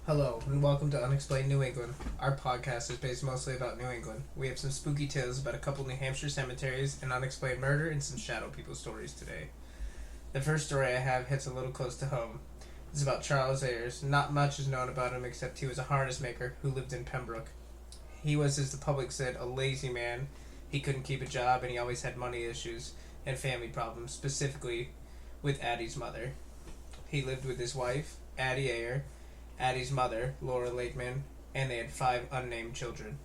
Hello, and welcome to Unexplained New England. Our podcast is based mostly about New England. We have some spooky tales about a couple New Hampshire cemeteries, an unexplained murder, and some shadow people stories today. The first story I have hits a little close to home. It's about Charles Ayers. Not much is known about him except he was a harness maker who lived in Pembroke. He was, as the public said, a lazy man. He couldn't keep a job, and he always had money issues and family problems, specifically with Addie's mother. He lived with his wife, Addie Ayer, Addie's mother, Laura Lakeman, and they had 5 unnamed children.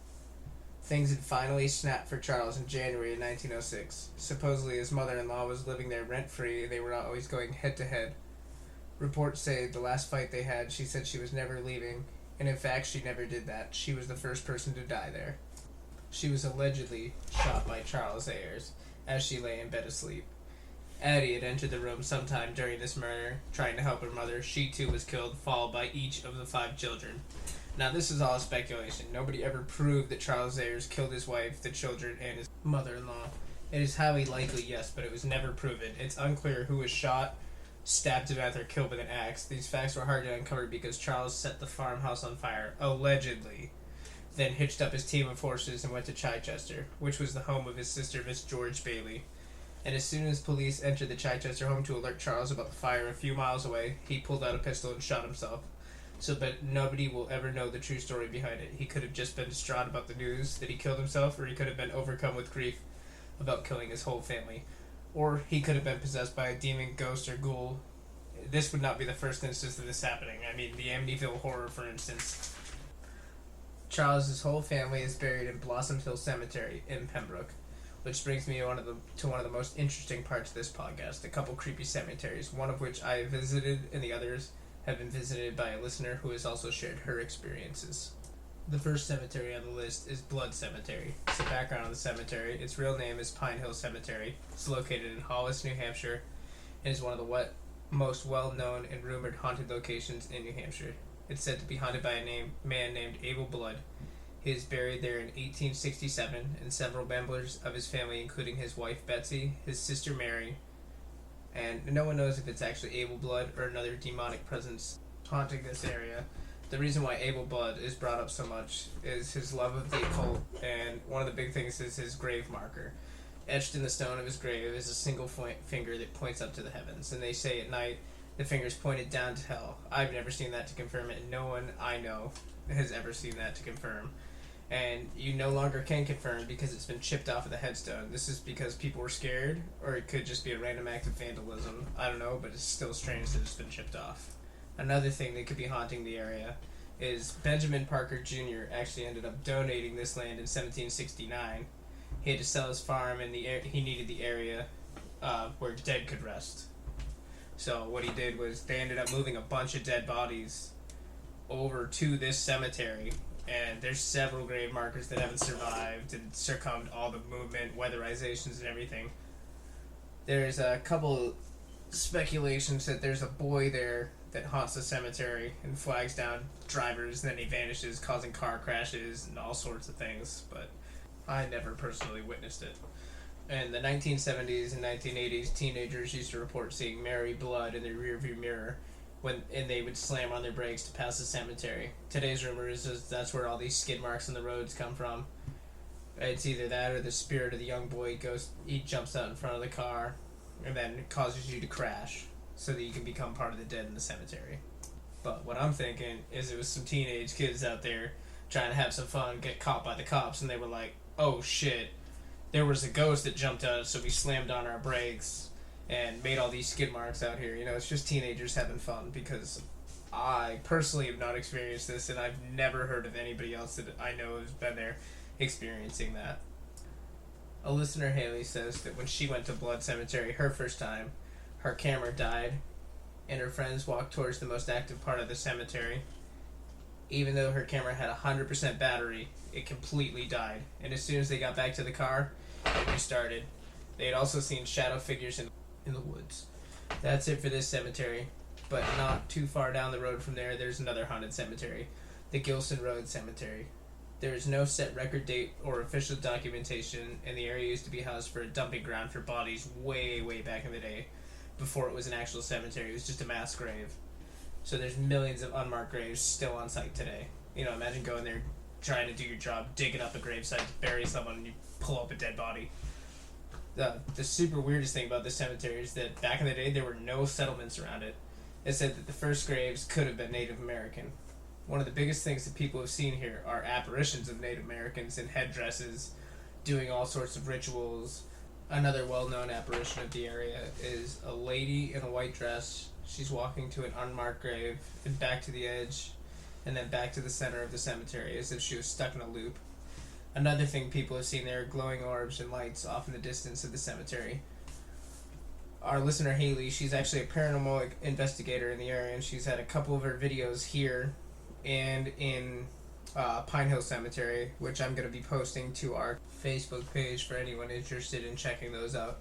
Things had finally snapped for Charles in January of 1906. Supposedly his mother-in-law was living there rent-free and they were always going head-to-head. Reports say the last fight they had, she said she was never leaving, and in fact she never did that. She was the first person to die there. She was allegedly shot by Charles Ayers as she lay in bed asleep. Addie had entered the room sometime during this murder, trying to help her mother. She too was killed, followed by each of the 5 children. Now this is all speculation. Nobody ever proved that Charles Ayers killed his wife, the children, and his mother-in-law. It is highly likely, yes, but it was never proven. It's unclear who was shot, stabbed to death, or killed with an axe. These facts were hard to uncover because Charles set the farmhouse on fire, allegedly, then hitched up his team of horses and went to Chichester, which was the home of his sister, Miss George Bailey. And as soon as police entered the Chichester home to alert Charles about the fire a few miles away, he pulled out a pistol and shot himself. So that nobody will ever know the true story behind it. He could have just been distraught about the news that he killed himself, or he could have been overcome with grief about killing his whole family. Or he could have been possessed by a demon, ghost, or ghoul. This would not be the first instance of this happening. I mean, the Amityville Horror, for instance. Charles's whole family is buried in Blossom Hill Cemetery in Pembroke. Which brings me to one of the most interesting parts of this podcast, a couple creepy cemeteries, one of which I have visited and the others have been visited by a listener who has also shared her experiences. The first cemetery on the list is Blood Cemetery. Some background on the cemetery: its real name is Pine Hill Cemetery. It's located in Hollis, New Hampshire, and is one of the most well-known and rumored haunted locations in New Hampshire. It's said to be haunted by a man named Abel Blood. He is buried there in 1867, and several members of his family, including his wife Betsy, his sister Mary, and no one knows if it's actually Abel Blood or another demonic presence haunting this area. The reason why Abel Blood is brought up so much is his love of the occult, and one of the big things is his grave marker. Etched in the stone of his grave is a single finger that points up to the heavens, and they say at night the finger's pointed down to hell. I've never seen that to confirm it, and no one I know has ever seen that to confirm. And you no longer can confirm because it's been chipped off of the headstone. This is because people were scared, or it could just be a random act of vandalism. I don't know, but it's still strange that it's been chipped off. Another thing that could be haunting the area is Benjamin Parker Jr. actually ended up donating this land in 1769. He had to sell his farm, and he needed the area where dead could rest. So what he did was they ended up moving a bunch of dead bodies over to this cemetery. And there's several grave markers that haven't survived and succumbed all the movement, weatherizations, and everything. There's a couple speculations that there's a boy there that haunts the cemetery and flags down drivers, and then he vanishes, causing car crashes and all sorts of things, but I never personally witnessed it. In the 1970s and 1980s, teenagers used to report seeing Mary Blood in their rearview mirror, and they would slam on their brakes to pass the cemetery. Today's rumor is that's where all these skid marks on the roads come from. It's either that or the spirit of the young boy he jumps out in front of the car and then causes you to crash so that you can become part of the dead in the cemetery. But what I'm thinking is it was some teenage kids out there trying to have some fun, get caught by the cops, and they were like, oh shit, there was a ghost that jumped out, so we slammed on our brakes and made all these skid marks out here. You know, it's just teenagers having fun, because I personally have not experienced this, and I've never heard of anybody else that I know has been there experiencing that. A listener, Haley, says that when she went to Blood Cemetery her first time, her camera died, and her friends walked towards the most active part of the cemetery. Even though her camera had 100% battery, it completely died, and as soon as they got back to the car, it restarted. They had also seen shadow figures in the woods. That's it for this cemetery, but not too far down the road from there's another haunted cemetery, the Gilson Road Cemetery. There is no set record date or official documentation, and the area used to be housed for a dumping ground for bodies way back in the day, before it was an actual cemetery. It was just a mass grave. So there's millions of unmarked graves still on site today. Imagine going there, trying to do your job, digging up a gravesite to bury someone, and you pull up a dead body. The super weirdest thing about this cemetery is that back in the day there were no settlements around it. It said that the first graves could have been Native American. One of the biggest things that people have seen here are apparitions of Native Americans in headdresses, doing all sorts of rituals. Another well-known apparition of the area is a lady in a white dress. She's walking to an unmarked grave and back to the edge, and then back to the center of the cemetery as if she was stuck in a loop. Another thing people have seen there are glowing orbs and lights off in the distance of the cemetery. Our listener Haley, she's actually a paranormal investigator in the area, and she's had a couple of her videos here and in Pine Hill Cemetery, which I'm going to be posting to our Facebook page for anyone interested in checking those out.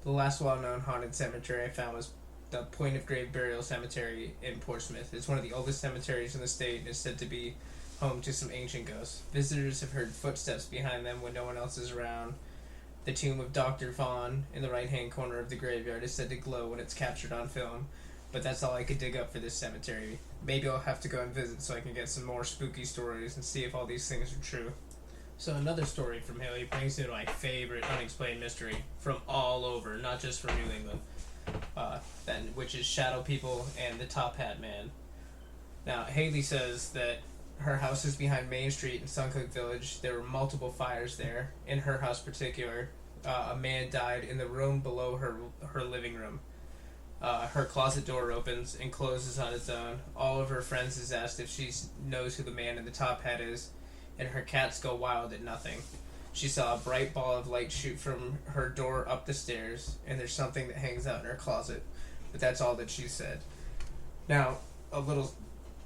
The last well-known haunted cemetery I found was the Point of Grave Burial Cemetery in Portsmouth. It's one of the oldest cemeteries in the state and is said to be home to some ancient ghosts. Visitors have heard footsteps behind them when no one else is around. The tomb of Dr. Vaughn in the right-hand corner of the graveyard is said to glow when it's captured on film, but that's all I could dig up for this cemetery. Maybe I'll have to go and visit so I can get some more spooky stories and see if all these things are true. So another story from Haley brings me to my favorite unexplained mystery from all over, not just from New England, which is shadow people and the Top Hat Man. Now, Haley says that her house is behind Main Street in Suncook Village. There were multiple fires there. In her house in particular, a man died in the room below her living room. Her closet door opens and closes on its own. All of her friends is asked if she knows who the man in the top hat is, and her cats go wild at nothing. She saw a bright ball of light shoot from her door up the stairs, and there's something that hangs out in her closet. But that's all that she said. Now, a little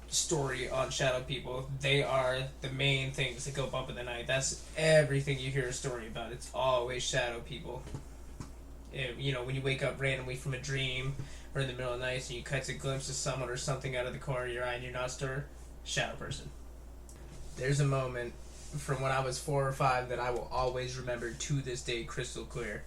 story on shadow people. They are the main things that go bump in the night. That's everything you hear a story about. It's always shadow people. When you wake up randomly from a dream or in the middle of the night and you catch a glimpse of someone or something out of the corner of your eye and you're not sure, shadow person. There's a moment from when I was 4 or 5 that I will always remember to this day crystal clear.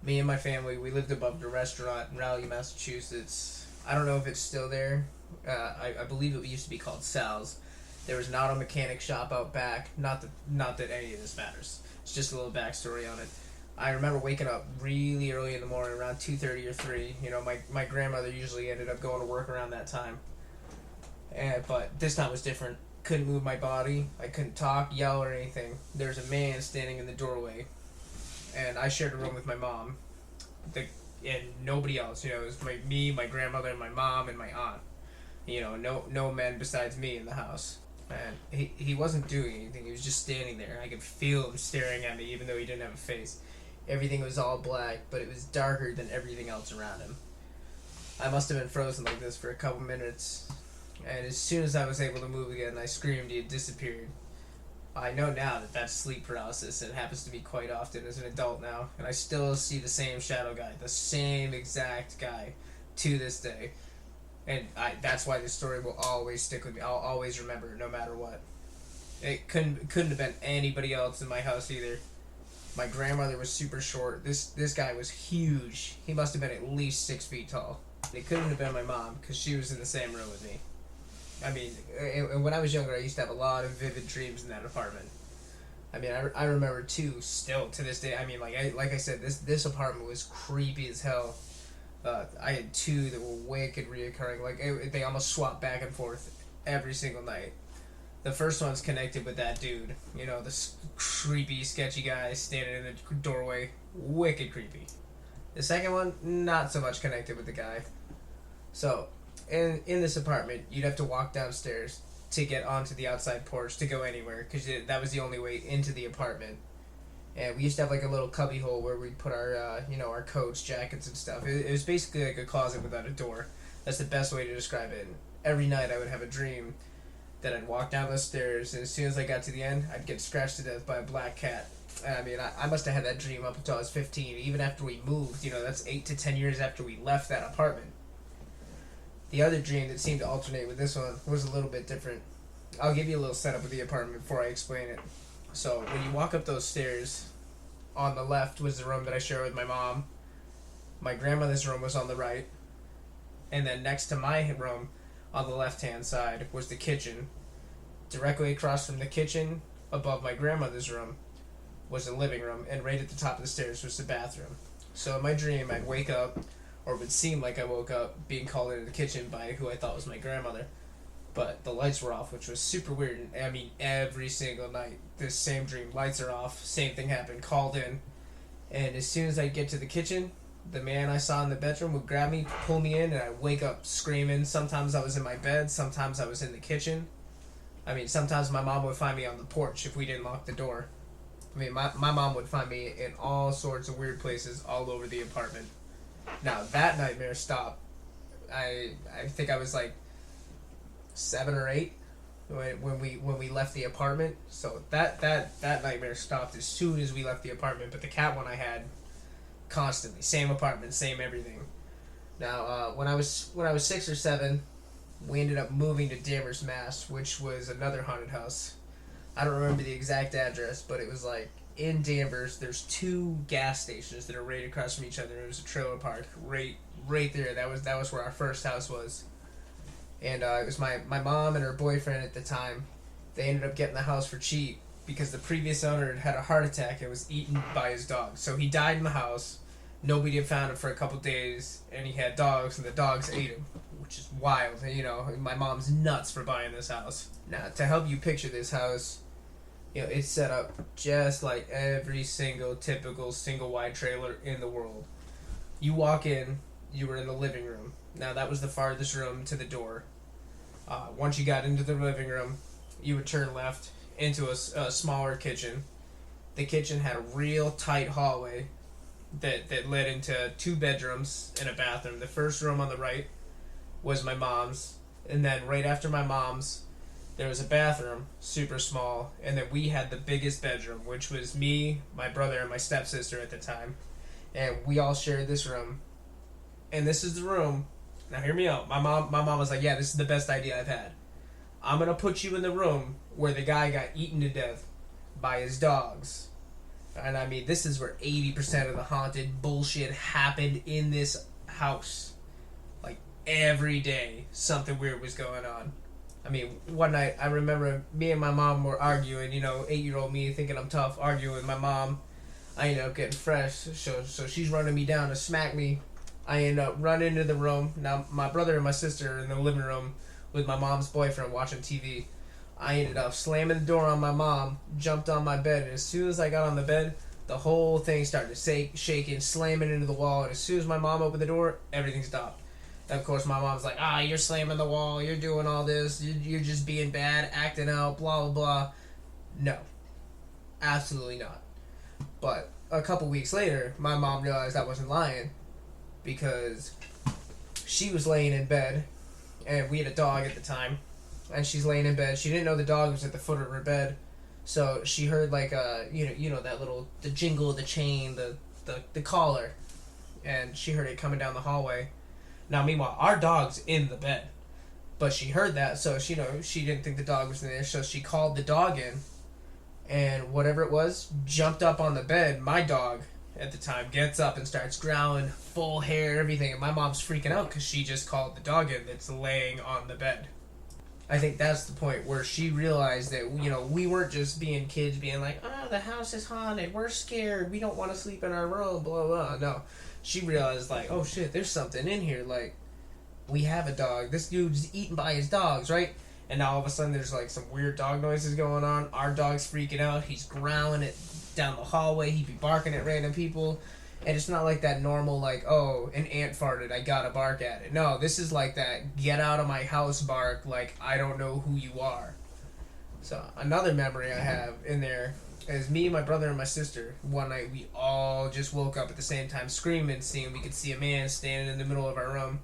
Me and my family, we lived above the restaurant in Raleigh, Massachusetts. I don't know if it's still there. I believe it used to be called Sal's. There was an auto mechanic shop out back. Not that any of this matters. It's just a little backstory on it. I remember waking up really early in the morning, around 2:30 or 3. My grandmother usually ended up going to work around that time. But this time was different. Couldn't move my body. I couldn't talk, yell, or anything. There's a man standing in the doorway. And I shared a room with my mom. And nobody else. It was me, my grandmother, and my mom, and my aunt. No men besides me in the house. And he wasn't doing anything. He was just standing there. I could feel him staring at me even though he didn't have a face. Everything was all black, but it was darker than everything else around him. I must have been frozen like this for a couple minutes, and as soon as I was able to move again, I screamed. He had disappeared. I know now that that's sleep paralysis, and it happens to me quite often as an adult now, and I still see the same shadow guy, the same exact guy, to this day. And that's why this story will always stick with me. I'll always remember it, no matter what. It couldn't have been anybody else in my house either. My grandmother was super short. This guy was huge. He must have been at least 6 feet tall. It couldn't have been my mom, because she was in the same room with me. I mean, when I was younger, I used to have a lot of vivid dreams in that apartment. I mean, I remember too, still to this day. I mean, like I said, this apartment was creepy as hell. I had 2 that were wicked reoccurring. Like they almost swapped back and forth every single night. The first one's connected with that dude. This creepy, sketchy guy standing in the doorway. Wicked creepy. The second one, not so much connected with the guy. So, in this apartment, you'd have to walk downstairs to get onto the outside porch to go anywhere, because that was the only way into the apartment. And we used to have like a little cubby hole where we'd put our, our coats, jackets, and stuff. It was basically like a closet without a door. That's the best way to describe it. And every night I would have a dream that I'd walk down those stairs, and as soon as I got to the end, I'd get scratched to death by a black cat. I mean, I must have had that dream up until I was 15, even after we moved. That's 8 to 10 years after we left that apartment. The other dream that seemed to alternate with this one was a little bit different. I'll give you a little setup of the apartment before I explain it. So, when you walk up those stairs, on the left was the room that I shared with my mom. My grandmother's room was on the right. and then next to my room, on the left-hand side, was the kitchen. Directly across from the kitchen, above my grandmother's room, was the living room, and right at the top of the stairs was the bathroom. So in my dream, I'd wake up, or it would seem like I woke up, being called into the kitchen by who I thought was my grandmother. But the lights were off, which was super weird. And I mean, every single night, this same dream, lights are off, same thing happened, called in. And as soon as I get to the kitchen, the man I saw in the bedroom would grab me, pull me in, and I'd wake up screaming. Sometimes I was in my bed, sometimes I was in the kitchen. I mean, sometimes my mom would find me on the porch if we didn't lock the door. I mean, my mom would find me in all sorts of weird places all over the apartment. Now, that nightmare stopped. I think I was like 7 or 8 when we left the apartment. So that nightmare stopped as soon as we left the apartment. But the cat one I had constantly, same apartment, same everything. Now, when I was 6 or 7, we ended up moving to Danvers, Mass, which was another haunted house. I don't remember the exact address, but it was like in Danvers. There's 2 gas stations that are right across from each other. It was a trailer park right there. That was where our first house was. And it was my mom and her boyfriend at the time. They ended up getting the house for cheap because the previous owner had a heart attack and was eaten by his dog. So he died in the house. Nobody had found him for a couple days, and he had dogs, and the dogs ate him, which is wild. And, my mom's nuts for buying this house. Now, to help you picture this house, it's set up just like every single typical single wide trailer in the world. You walk in, you were in the living room. Now, that was the farthest room to the door. Once you got into the living room, you would turn left into a smaller kitchen. The kitchen had a real tight hallway that led into 2 bedrooms and a bathroom. The first room on the right was my mom's, and then right after my mom's, there was a bathroom, super small, and then we had the biggest bedroom, which was me, my brother, and my stepsister at the time. And we all shared this room. And this is the room. Now hear me out. My mom was like, yeah, this is the best idea I've had. I'm going to put you in the room where the guy got eaten to death by his dogs. And I mean, this is where 80% of the haunted bullshit happened in this house. Like, every day, something weird was going on. I mean, one night, I remember me and my mom were arguing, 8-year-old me thinking I'm tough, arguing with my mom. I ended up getting fresh, so she's running me down to smack me. I end up running into the room. Now, my brother and my sister are in the living room with my mom's boyfriend watching TV. I ended up slamming the door on my mom, jumped on my bed, and as soon as I got on the bed, the whole thing started shaking, slamming into the wall, and as soon as my mom opened the door, everything stopped. And of course, my mom's like, you're slamming the wall, you're doing all this, you're just being bad, acting out, blah, blah, blah. No. Absolutely not. But a couple weeks later, my mom realized I wasn't lying because she was laying in bed, and we had a dog at the time, and she's laying in bed. She didn't know the dog was at the foot of her bed, so she heard like that little, the jingle of the chain, the collar, and she heard it coming down the hallway. Now, meanwhile, our dog's in the bed, but she heard that, so she didn't think the dog was in there, so she called the dog in, and whatever it was, jumped up on the bed. My dog, at the time, gets up and starts growling, full hair, everything, and my mom's freaking out because she just called the dog in that's laying on the bed. I think that's the point where she realized that, we weren't just being kids being like, the house is haunted, we're scared, we don't want to sleep in our room, blah, blah. No. She realized, like, oh shit, there's something in here, like, we have a dog, this dude's eaten by his dogs, right? And now all of a sudden there's like some weird dog noises going on, our dog's freaking out, he's growling it down the hallway, he'd be barking at random people, and it's not like that normal, like, oh, an ant farted, I gotta bark at it. No, this is like that get out of my house bark, like, I don't know who you are. So, another memory I have in there is me, my brother, and my sister. One night, we all just woke up at the same time screaming, seeing we could see a man standing in the middle of our room.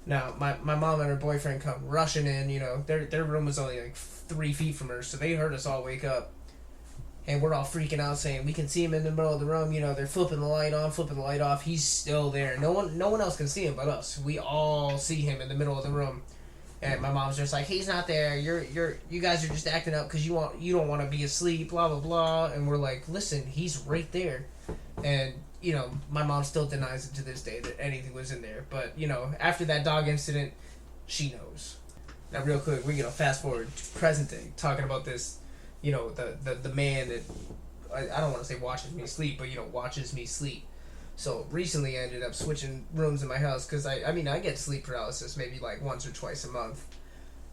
Now, my mom and her boyfriend come rushing in, their room was only like 3 feet from her, so they heard us all wake up. And we're all freaking out saying, we can see him in the middle of the room, they're flipping the light on, flipping the light off, he's still there. No one else can see him but us. We all see him in the middle of the room. And my mom's just like, he's not there, you guys are just acting up because you don't want to be asleep, blah, blah, blah. And we're like, listen, he's right there. And my mom still denies it to this day that anything was in there. But, after that dog incident, she knows. Now, real quick, we fast forward to present day, talking about this, the man that, I don't want to say watches me sleep, but, watches me sleep. So, recently I ended up switching rooms in my house, because, I get sleep paralysis maybe, like, once or twice a month.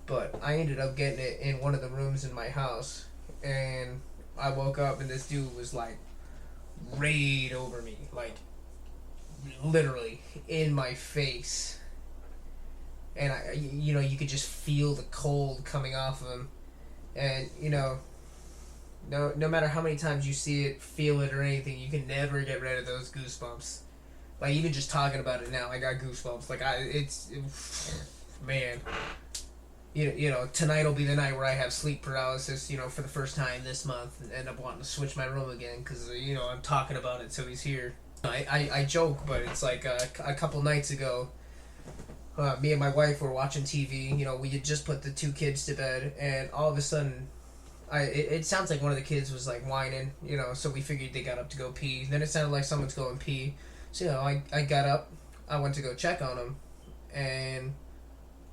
But I ended up getting it in one of the rooms in my house, and I woke up, and this dude was, like, rayed over me, like, literally, in my face. And you could just feel the cold coming off of him. And, no matter how many times you see it, feel it, or anything, you can never get rid of those goosebumps. Like, even just talking about it now, I got goosebumps. Like, man. Tonight will be the night where I have sleep paralysis, for the first time this month, and end up wanting to switch my room again, because, I'm talking about it, so he's here. I joke, but it's like a couple nights ago, me and my wife were watching TV. We had just put the 2 kids to bed, and all of a sudden, it sounds like one of the kids was like whining, so we figured they got up to go pee. Then it sounded like someone's going pee. So, I got up, I went to go check on them, and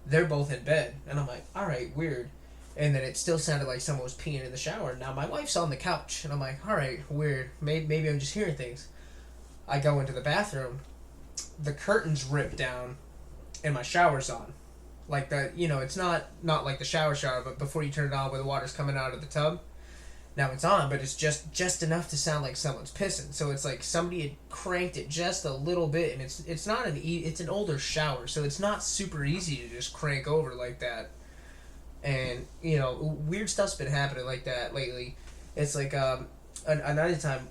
they're both in bed. And I'm like, alright, weird. And then it still sounded like someone was peeing in the shower. Now, my wife's on the couch, and I'm like, alright, weird. Maybe I'm just hearing things. I go into the bathroom, the curtain's ripped down, and my shower's on. Like it's not like the shower, but before you turn it on where the water's coming out of the tub. Now it's on, but it's just enough to sound like someone's pissing. So it's like somebody had cranked it just a little bit, and it's not it's an older shower, so it's not super easy to just crank over like that. And weird stuff's been happening like that lately. It's like another time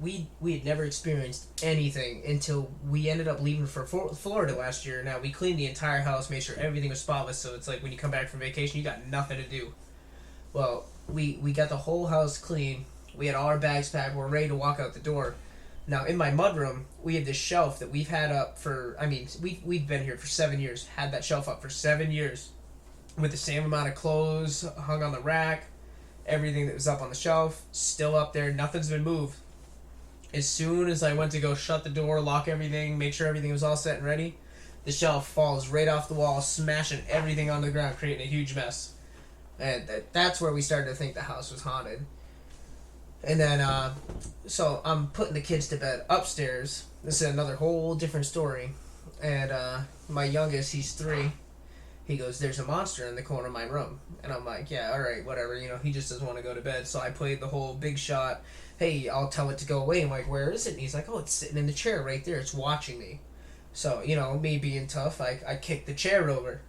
we had never experienced anything until we ended up leaving for Florida last year. Now we cleaned the entire house, made sure everything was spotless. So it's like when you come back from vacation, you got nothing to do. Well, we got the whole house clean. We had all our bags packed. We're ready to walk out the door. Now, in my mudroom, we had this shelf that we've had up for, we've been here for 7 years. Had that shelf up for 7 years. With the same amount of clothes hung on the rack. Everything that was up on the shelf, still up there. Nothing's been moved. As soon as I went to go shut the door, lock everything, make sure everything was all set and ready, the shelf falls right off the wall, smashing everything onto the ground, creating a huge mess. And that's where we started to think the house was haunted. And then, so I'm putting the kids to bed upstairs. This is another whole different story. And my youngest, he's 3. He goes, there's a monster in the corner of my room. And I'm like, yeah, alright, whatever. He just doesn't want to go to bed. So I played the whole big shot. Hey, I'll tell it to go away. I'm like, where is it? And he's like, oh, it's sitting in the chair right there. It's watching me. So, me being tough, I kicked the chair over.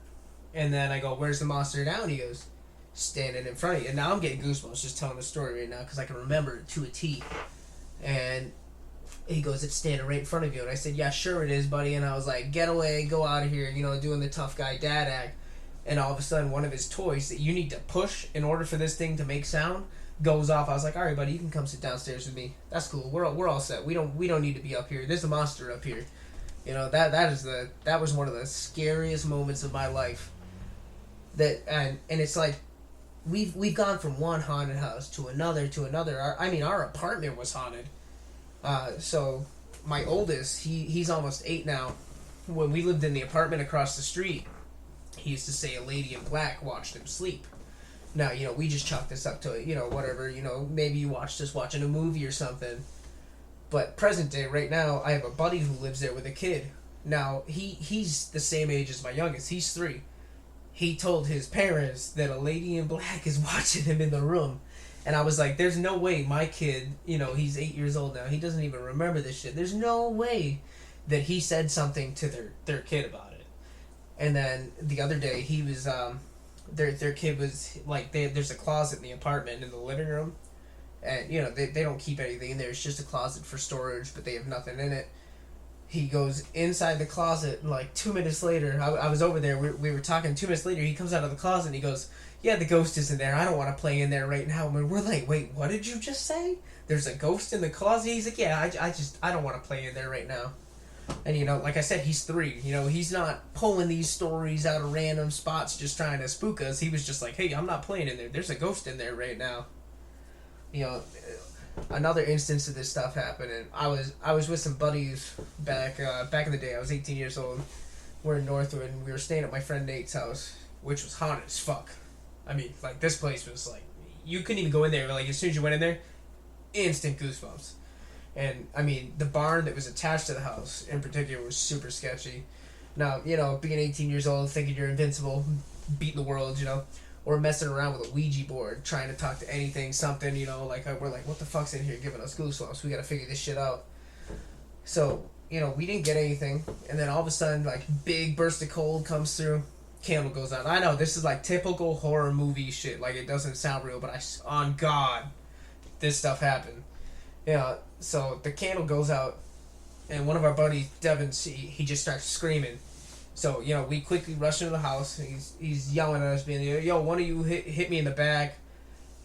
And then I go, where's the monster now? And he goes, standing in front of you. And now I'm getting goosebumps just telling the story right now because I can remember it to a T. And he goes, it's standing right in front of you. And I said, yeah, sure it is, buddy. And I was like, get away, go out of here, doing the tough guy dad act. And all of a sudden, one of his toys that you need to push in order for this thing to make sound goes off. I was like, all right, buddy, you can come sit downstairs with me. That's cool. We're all set. We don't need to be up here. There's a monster up here. That was one of the scariest moments of my life. And it's like we've gone from one haunted house to another to another. Our apartment was haunted. So my oldest, he's almost 8 now. When we lived in the apartment across the street, he used to say a lady in black watched him sleep. Now, we just chalk this up to, whatever, maybe you watched us watching a movie or something. But present day, right now, I have a buddy who lives there with a kid. Now, he's the same age as my youngest. He's 3. He told his parents that a lady in black is watching him in the room. And I was like, there's no way my kid, he's 8 years old now. He doesn't even remember this shit. There's no way that he said something to their kid about it. And then the other day, he was, their kid was, like, there's a closet in the apartment in the living room. And, they don't keep anything in there. It's just a closet for storage, but they have nothing in it. He goes inside the closet, and like 2 minutes later, I was over there, we were talking, 2 minutes later, he comes out of the closet and he goes, yeah, the ghost is in there, I don't want to play in there right now. And we're like, wait, what did you just say? There's a ghost in the closet? He's like, yeah, I don't want to play in there right now. And, like I said, he's 3, he's not pulling these stories out of random spots just trying to spook us. He was just like, hey, I'm not playing in there, there's a ghost in there right now. another instance of this stuff happened, and I was with some buddies back in the day. I was 18 years old. We're in Northwood, and we were staying at my friend Nate's house, which was haunted as fuck. I mean, like, this place was like, you couldn't even go in there. Like, as soon as you went in there, instant goosebumps. And I mean, the barn that was attached to the house in particular was super sketchy. Now, being 18 years old, thinking you're invincible, beating the world, or messing around with a Ouija board, trying to talk to anything, something, like, we're like, what the fuck's in here giving us goosebumps? We gotta figure this shit out. So, we didn't get anything, and then all of a sudden, like, big burst of cold comes through, candle goes out. I know, this is like typical horror movie shit, like, it doesn't sound real, but on God, this stuff happened. So the candle goes out, and one of our buddies, Devin, he just starts screaming. So, we quickly rush into the house. He's yelling at us, being, yo, one of you hit me in the back.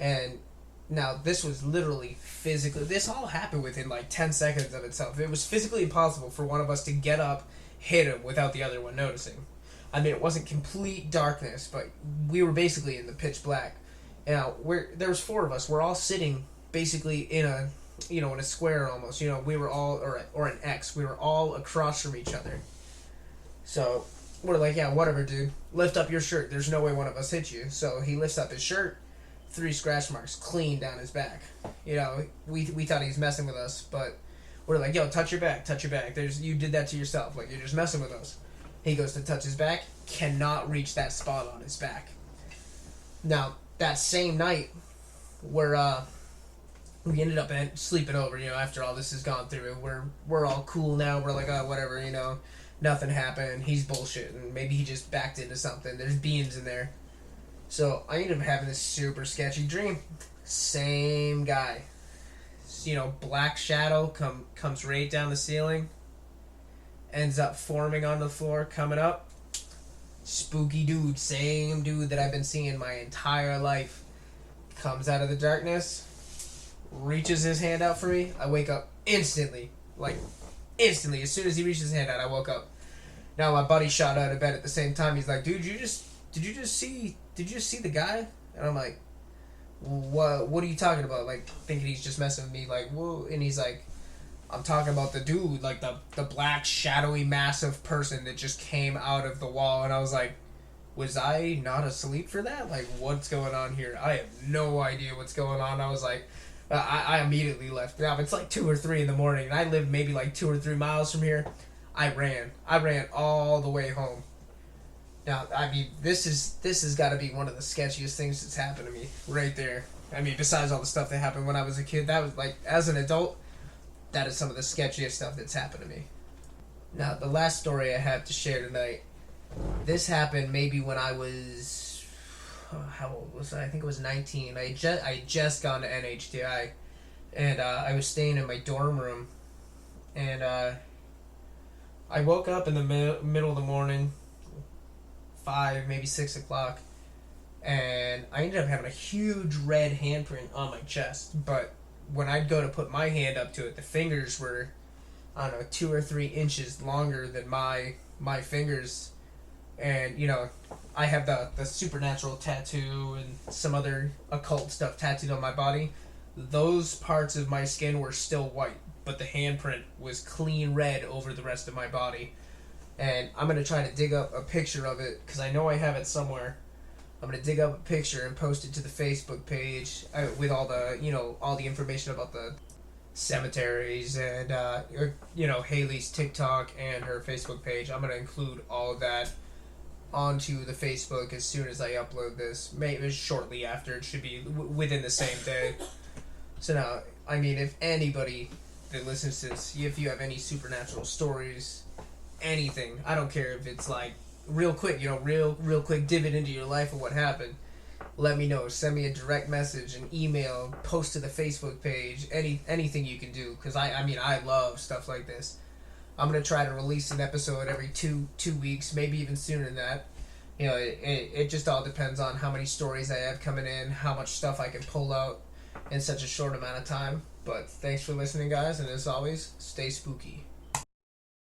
And now, this was literally physically... This all happened within, like, 10 seconds of itself. It was physically impossible for one of us to get up, hit him, without the other one noticing. I mean, it wasn't complete darkness, but we were basically in the pitch black. Now, there was 4 of us. We're all sitting, basically, in a square almost. We were all... Or an X. We were all across from each other. So, we're like, yeah, whatever, dude. Lift up your shirt. There's no way one of us hit you. So, he lifts up his shirt. 3 scratch marks clean down his back. We thought he was messing with us, but we're like, yo, touch your back. You did that to yourself. Like, you're just messing with us. He goes to touch his back. Cannot reach that spot on his back. Now, that same night, we ended up sleeping over, after all this has gone through. We're all cool now. We're like, oh, whatever, nothing happened. He's bullshitting. Maybe he just backed into something. There's beans in there. So I ended up having this super sketchy dream. Same guy. Black shadow comes right down the ceiling. Ends up forming on the floor, coming up. Spooky dude. Same dude that I've been seeing my entire life. Comes out of the darkness. Reaches his hand out for me. I wake up instantly. Like, instantly. As soon as he reached his hand out, I woke up. Now my buddy shot out of bed at the same time. He's like, dude, did you just see the guy? And I'm like, what are you talking about? Like, thinking he's just messing with me. Like, whoa. And he's like, I'm talking about the dude, like the black, shadowy, massive person that just came out of the wall. And I was like, was I not asleep for that? Like, what's going on here? I have no idea what's going on. I was like, I immediately left. Now, it's like 2 or 3 in the morning, and I live maybe like 2 or 3 miles from here. I ran all the way home. Now, I mean, this has got to be one of the sketchiest things that's happened to me right there. I mean, besides all the stuff that happened when I was a kid, that was like, as an adult, that is some of the sketchiest stuff that's happened to me. Now, the last story I have to share tonight, this happened maybe when I was... how old was I? I think it was 19. I just gone to NHTI, and I was staying in my dorm room, and I woke up in the middle of the morning, 5, maybe 6 o'clock, and I ended up having a huge red handprint on my chest, but when I'd go to put my hand up to it, the fingers were, I don't know, 2 or 3 inches longer than my fingers, and, I have the supernatural tattoo and some other occult stuff tattooed on my body. Those parts of my skin were still white, but the handprint was clean red over the rest of my body. And I'm going to try to dig up a picture of it, because I know I have it somewhere. I'm going to dig up a picture and post it to the Facebook page with all the information about the cemeteries and, Haley's TikTok and her Facebook page. I'm going to include all of that onto the Facebook as soon as I upload this. Maybe shortly after. It should be within the same day. So now, I mean, if anybody that listens to this, if you have any supernatural stories, anything, I don't care if it's like real quick, real quick divot into your life of what happened, let me know. Send me a direct message, an email, post to the Facebook page, anything you can do, because I love stuff like this. I'm going to try to release an episode every two weeks, maybe even sooner than that. It just all depends on how many stories I have coming in, how much stuff I can pull out in such a short amount of time. But thanks for listening, guys, and as always, stay spooky.